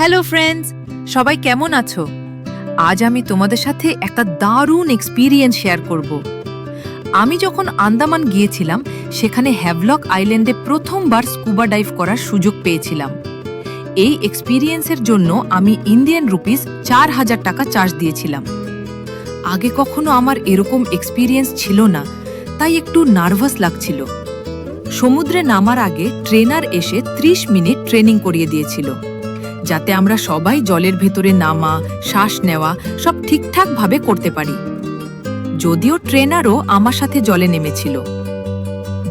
Hello friends, সবাই কেমন আছো? আজ আমি তোমাদের সাথে একটা দারুণ এক্সপিরিয়েন্স শেয়ার করব। আমি যখন আন্দামান গিয়েছিলাম, সেখানে হ্যাভলক আইল্যান্ডে প্রথমবার স্কুবা ডাইভ করার সুযোগ পেয়েছিলাম। এই এক্সপিরিয়েন্সের জন্য আমি ইন্ডিয়ান রুপিস 4,000 টাকা চার্জ দিয়েছিলাম। আগে কখনো আমার এরকম এক্সপিরিয়েন্স ছিল না, তাই একটু নার্ভাস লাগছিল। সমুদ্রে নামার আগে ট্রেনার এসে 30 মিনিট ট্রেনিং করিয়ে দিয়েছিল, যাতে আমরা সবাই জলের ভেতরে নামা, শ্বাস নেওয়া সব ঠিকঠাকভাবে করতে পারি। যদিও ট্রেনারও আমার সাথে জলে নেমেছিল।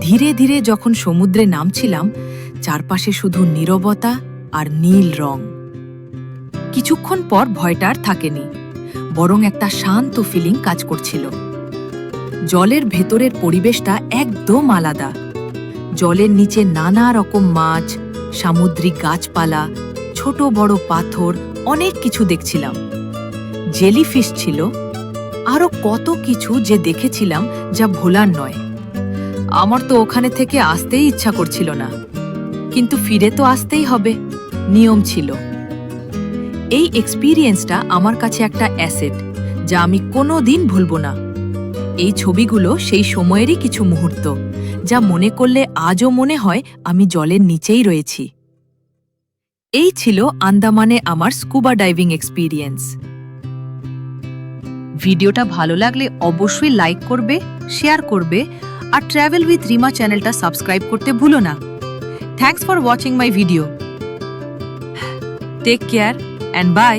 ধীরে ধীরে যখন সমুদ্রে নামছিলাম, চারপাশে শুধু নীরবতা আর নীল রং। কিছুক্ষণ পর ভয়টা আর থাকেনি, বরং একটা শান্ত ফিলিং কাজ করছিল। জলের ভেতরের পরিবেশটা একদম আলাদা। জলের নিচে নানা রকম মাছ, সামুদ্রিক গাছপালা, ছোট বড় পাথর, অনেক কিছু দেখছিলাম। জেলিফিশ ছিল, আরো কত কিছু যে দেখেছিলাম যা ভোলার নয়। আমার তো ওখানে থেকে আসতেই ইচ্ছা করছিল না, কিন্তু ফিরে তো আসতেই হবে, নিয়ম ছিল। এই এক্সপিরিয়েন্সটা আমার কাছে একটা অ্যাসেট, যা আমি কোনোদিন ভুলব না। এই ছবিগুলো সেই সময়েরই কিছু মুহূর্ত, যা মনে করলে আজও মনে হয় আমি জলের নিচেই রয়েছি। এই ছিল আন্দামানে আমার স্কুবা ডাইভিং এক্সপিরিয়েন্স। ভিডিওটা ভালো লাগলে অবশ্যই লাইক করবে, শেয়ার করবে, আর ট্রাভেল উইথ রিমা চ্যানেলটা সাবস্ক্রাইব করতে ভুলো না। Thanks for watching my video. Take care and by.